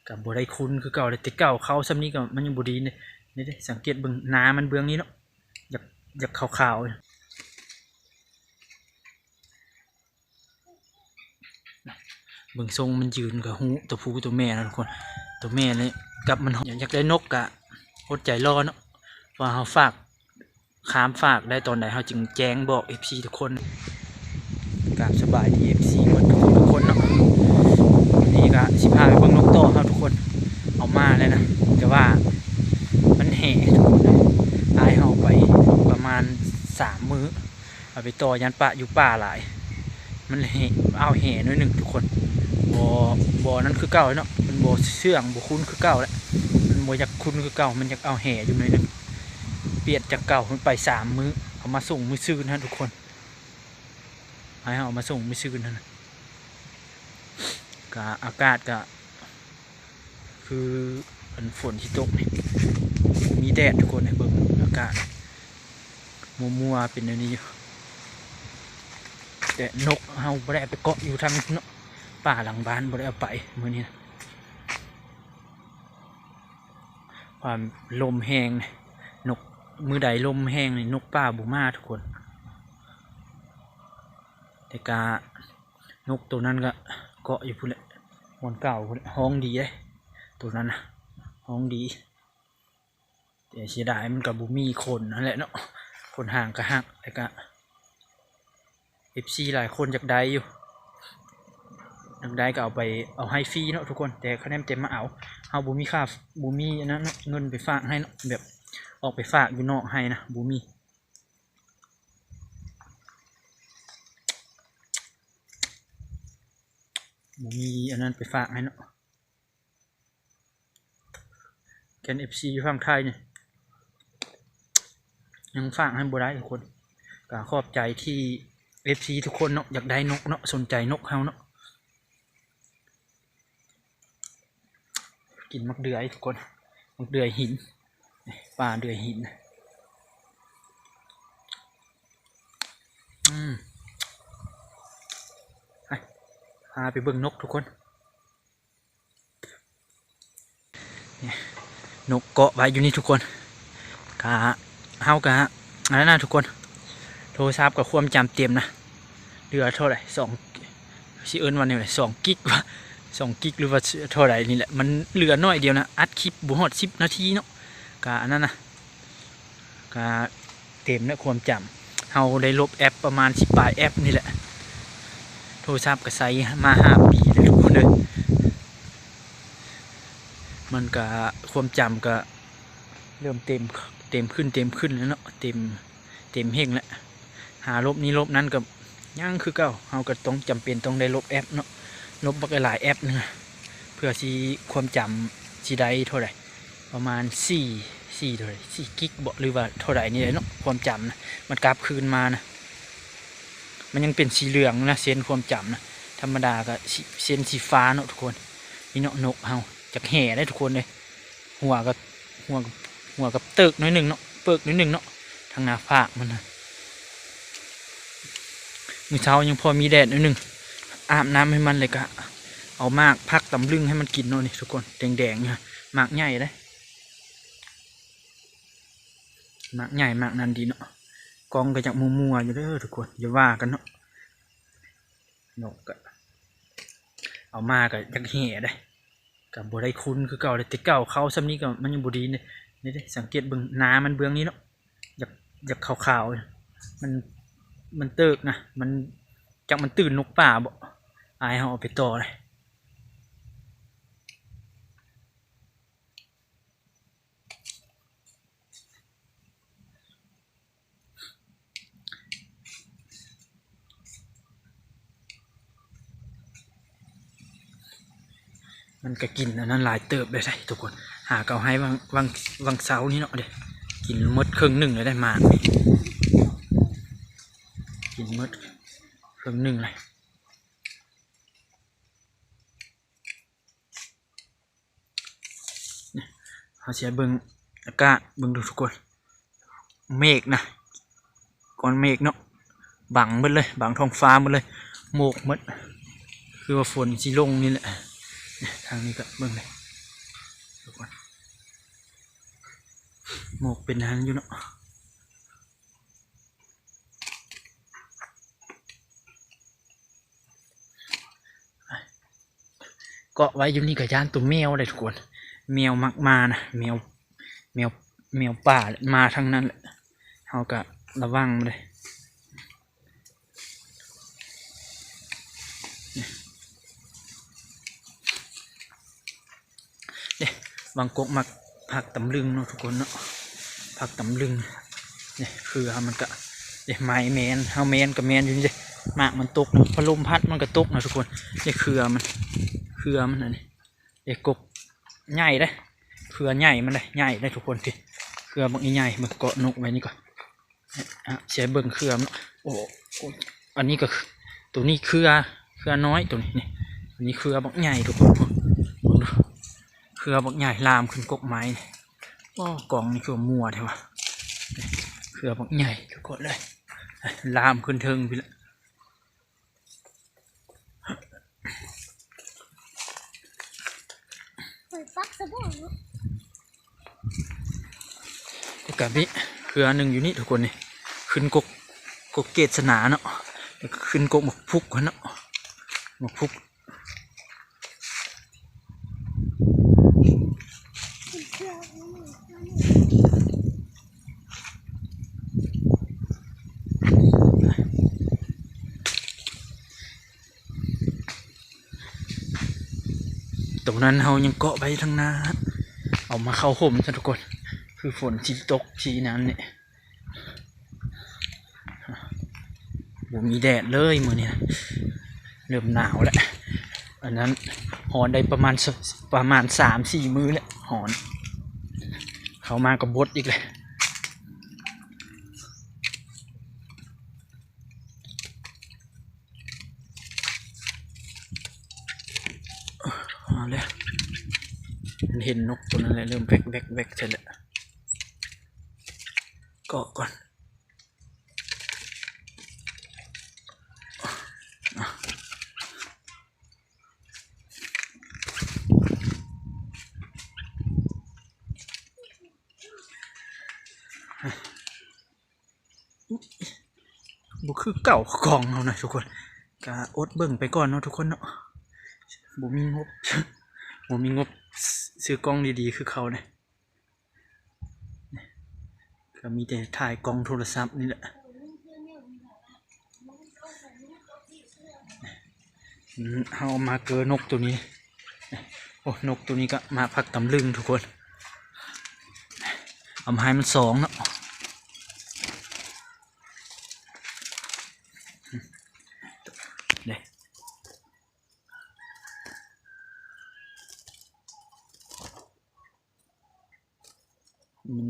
กับบ่ได้คุ้นคือเก่าเลยแต่เก่าเขาซ้ำนี้ก็มันยังบ่ดีเนี่ยนี่เด้สังเกตเบิ่งน้ามันเบื้องนี้เนาะอยากขาวๆเบิ่งทรงมันยืนกับหูตัวผู้ตัวแม่นะทุกคนตัวแม่เลยกับมันอยากได้นกกะอดใจรอเนาะว่าเขาฝากค้ามฝากได้ตอนไหนเขาจึงแจ้งบอก FC ทุกคนกราบสบายดี FC หมดทุกคนเนาะนี่ก็สิพาไปเบิ่งนกโตครับทุกคนเอามาเลยนะแต่ว่ามันแห่ทุกคนอายเขาไปประมาณ3 มื้อเอาไปต่อยันป่าอยู่ป่าหลายมันแห่เอาแห่น้อยหนึ่งทุกคนบ่นั้นคือเก่าเนาะมันบ่เชื่องบ่คุ้นคือเก่าแล้วมันบ่อยากคุ้นคือเก่ามันอยากเอาแห่อยู่น้อยหนึ่งเปลี่ยนจากเก่ามันไป3 มื้อเอามาส่งมื้อซื่นนะทุกคนให้เอามาส่งมื้อซื่นนั่นก็อากาศก็คือฝนที่ตกนี่มีแดดทุกคนให้เบิ่งอากาศมัวๆเป็นอันนี้อยู่แต่นกเฮาบ่ได้ไปเกาะอยู่ทางเนาะป่าหลังบ้านบ่ได้เอาไปมื้อนี้นะความลมแห้งนกมือใดลมแห้งนี่นกป่าบ่มาทุกคนแต่กานกตัวนั้นก็เกาะอยู่พุ่นแหละวันเก่าพุ่นห้องดีเลยตัวนั้นนะห้องดีแต่เสียดายมันกับบุมีคนนั่นแหละเนาะคนห่างก็ห่างแต่ก็FC หลายคนอยากได้อยู่อยากได้ก็เอาให้ฟรีเนาะทุกคนแต่คะแนนเต็มมาเอาบุมีค่าบุมีอันนั้นเงินไปฝากให้เนาะแบบออกไปฝากอยู่นอกให้นะบุมีอันนั้นไปฝากให้เนาะแกน FC ฝั่งไทยเนี่ยยังฝากให้บ่ได้ทุกคนก็ขอบใจที่ FC ทุกคนเนาะอยากได้นกเนาะสนใจนกเฮาเนาะกินมักเดือยทุกคนมักเดือยหินป่าเดือยหินพาไปเบิ่งนกทุกคนนกเกาะไว้อยู่นี่ทุกคนกะเฮากะอะไรนะทุกคนโทรศัพท์กับความจำเต็มนะเหลือเท่าไหร่ชิเอิญวันนี้เลย2 กิกว่า2 กิกหรือว่าเท่าไหร่นี่แหละมันเหลือน้อยเดียวนะอัดคลิปบุหอด10 นาทีเนาะกะอันนั้นนะกะเต็มนะความจำเฮาได้ลบแอปประมาณ10 ปลายแอปนี่แหละโทรศัพท์ก็ใช้มา5 ปีเลยทุกคนเลยมันก็ความจำก็เริ่มเต็มขึ้นแล้วเนาะเต็มเฮงแล้วหาลบนี้ลบนั้นกับย่างคือเก่าเฮาก็ต้องจำเป็นต้องได้ลบแอปเนาะลบบักหลายแอปนึงเพื่อที่ความจำที่ได้เท่าไหร่ประมาณ4เท่าไหร่4 กิกบอกหรือว่าเท่าไหร่นี่เลยเนาะความจำนะมันกลับคืนมานะมันยังเป็นสีเหลืองนะเส้นความจำนะธรรมดาก็เส้นสีฟ้าเนาะทุกคนนี่เนาะนกเฮาจากแห่ได้ทุกคนเลยหัวกับเติกน้อยหนึ่งเนาะเปิกน้อยหนึ่งเนาะทางหน้าผากมันนะมื้อเช้ายังพอมีแดดน้อยหนึ่งอาบน้ำให้มันเลยกะเอามากพักตำลึงให้มันกินเนาะนี่ทุกคนแดงๆเนี่ยมากใหญ่เลยมากใหญ่มากนันดีเนาะกองก็จากมัวๆอยู่เด้อทุกคนอย่าว่ากันเนาะนกก็เอามาก็จักแห่ได้กับบ่ได้คุ้นคือเก่าเลยแต่เก่าเขาซ้ำนี้ก็มันยังบ่ดีเนี่ยนี่เด้สังเกตเบิ่งน้ามันเบื้องนี้เนาะอยากขาวๆมันเติกนะมันจักมันตื่นนกป่าบ่อายเฮาเอาไปต่อเลยมันก็กินอันนั้นหลายเติบเลยใช่ทุกคนหาเกาให้วังเสานี่เนาะเดี๋ยวกินมดครึ่งหนึ่งเลยได้มากกินมดครึ่งหนึ่งเลยเขาเสียเบิ่งอากาศเบิ่งดูทุกคนเมฆนะก้อนเมฆเนาะบังหมดเลยบังท้องฟ้าหมดเลยโมกหมดคือว่าฝนสิลงนี่แหละทางนี้ก็เบิ่งเลย ทุกคนหมกเป็นทางอยู่เนาะเกาะไว้อยู่นี่กับย่านตัวแมวเลยทุกคนแมวมักมานะแมวแมวแมวป่ามาทั้งนั้นแหละเขาก็ระวังเลยเนี่ยบางกกมักผักตำลึงเนาะทุกคนเนาะผักตำลึงเนี่ยคือมันก็เนี่ยไม้แมนเฮาแมนกับแมนอยู่นี่มากมันตกนะพอลมพัดมันก็ตกนะทุกคนเนี่ยเครือมันอันนี้เนี่ยกกใหญ่เลยเครือใหญ่มันเลยใหญ่ได้ทุกคนทีเครือบางใหญ่มันเกาะนกไว้นี่ก่อนเสียเบิ่งเครือมันโอ้อันนี้ก็ตัวนี้เครือน้อยตัวนี้นี่อันนี้เครือบางใหญ่ทุกคนเครือบางใหญ่ลามขึ้นกกไม้ก็กองนี่คือมัวใช่ปะเครือบางใหญ่ทุกคนเลยลามขึ้นเทิงไปละกับนี้เครือหนึ่งอยู่นี่ทุกคนนี่ขึ้นกเกศนาเนาะขึ้นกหมกพุกเนาะหมกพุกตรงนั้นเฮายังเกาะไปทั้งนาเอามาเข้าห่มซะทุกคนคือฝนที่ตกทีนั้นเนี่ยบ่มีแดดเลยมื้อนี้เริ่มหนาวแล้วอันนั้นหอนได้ประมาณ3-4 มื้อแล้วหอนเขามากับบดอีกเลยเอาเลยเห็นนกตัวนั้นเลยเริ่มแวกเสร็จแล้วเกาะก่อนบุคือเก่ากองเอาหน่อยทุกคนกะอดเบิ่งไปก่อนเนาะทุกคนเนาะบุมีงบบุมีงบซื้อกล้องดีๆคือเขาเนี่ยก็มีแต่ถ่ายกล้องโทรศัพท์นี่แหละเอามาเกอนกตัวนี้โอ้นกตัวนี้ก็มาพักตำลึงทุกคนเอามาให้มัน2เนาะเด้มัน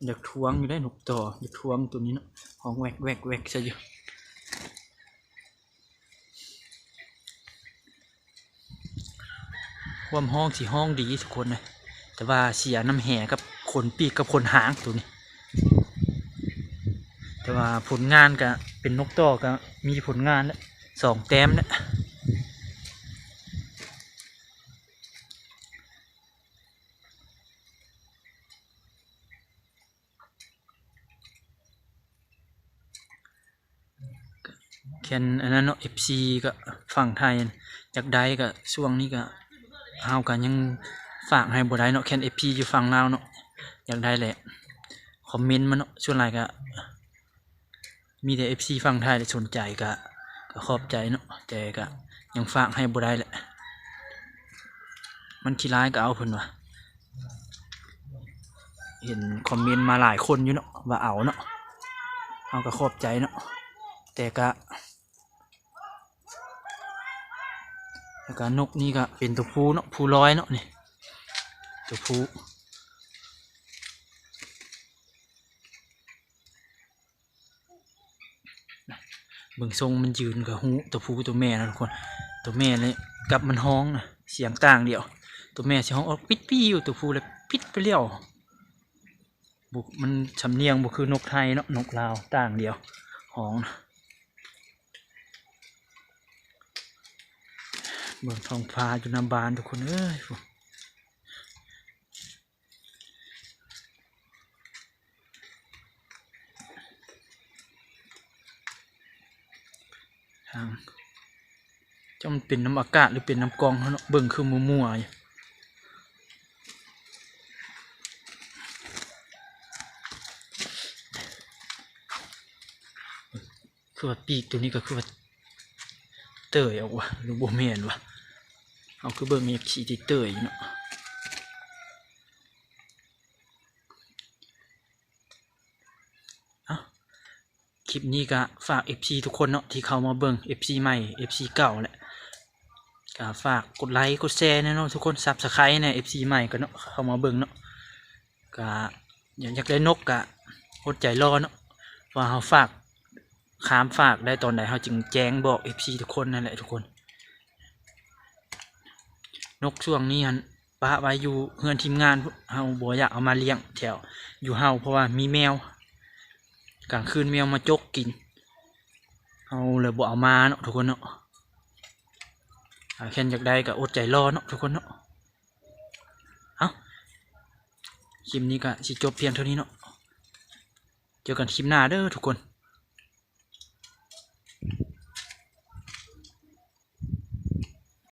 อยากทวงอยู่ได้นกต่ออยากทวงตัวนี้เนาะห้องแวกซะอยู่ความห้องสีห้องดีทุกคนเลยแต่ว่าเสียน้ำแห่กับขนปีกกับขนหางตัวนี้แต่ว่าผลงานก็เป็นนกต่อก็มีผลงานแล้ว2 แต้มแล้วแค่อันนั้นเนาะ FC ก็ฝั่งไทยจากได้ก็ช่วงนี้ก็เอากันยังฝากให้บ่ได้เนาะแค่ FP อยู่ฝั่งลาวเนาะอยากได้แหละคอมเมนต์มาเนาะส่วนหลายก็มีแต่ FC ฝั่งไทยที่สนใจก็ขอบใจเนาะแต่ก็ยังฝากให้บ่ได้แหละมันขี้ร้ายก็เอาเพิ่นว่ะเห็นคอมเมนต์มาหลายคนอยู่เนาะว่าเอาเนาะเอาก็ขอบใจเนาะแต่ก็แล้วก็นกนี่ก็เป็นตัวผู้เนาะผู้ร้อยเนาะนี่ตัวผู้เบิ่งทรงมันยืนกับหูตัวผู้ตัวแม่นะทุกคนตัวแม่เลยกับมันห้องนะเสียงต่างเดียวตัวแม่เสียงห้องออกปิดปี้อยู่ตัวผู้เลยปิดไปเลี้ยวบุกมันสำเนียงบุคือนกไทยเนาะนกลาวต่างเดียวห้องนะเบิ่งท้องฟ้าอยู่น้ำบานทุกคนเอ้ย จะมันเป็นน้ำอากาศหรือเป็นน้ำกรองเนาะเบิ่งคือมัวๆอยู่คือว่าปีกตัวนี้ก็คือว่าเตยออกว่ะหรือโบแมนว่ะเอาคือเบิ่งมีขีที่เตยเนาะคลิปนี้ก็ฝาก FC ทุกคนเนาะที่เข้ามาเบิ่ง FC ใหม่ FC เก่าแหละก็ฝากกดไลค์กดแชร์เนาะทุกคนซับสไครต์ใน FC ใหม่ก็เนาะเข้ามาเบิ่งเนาะก็อยากได้นกก็อดใจรอเนาะว่าเขาฝากค้ามฝากได้ตอนไหนเขาจึงแจ้งบอก FC ทุกคนนั่นแหละทุกคนนกช่วงนี้ฮันปะไว้อยู่เฮือนทีมงานเฮาบ่อยากเอามาเลี้ยงแถวอยู่เฮาเพราะว่ามีแมวกลางคืนแมวมาจกกินเอาเลยบ่เอามาเนาะทุกคนเนาะแค่อยากได้ก็อดใจรอเนาะทุกคนเนาะเอาคลิปนี้ก็สิจบเพียงเท่านี้เนาะเจอกันคลิปหน้าเด้อทุกคน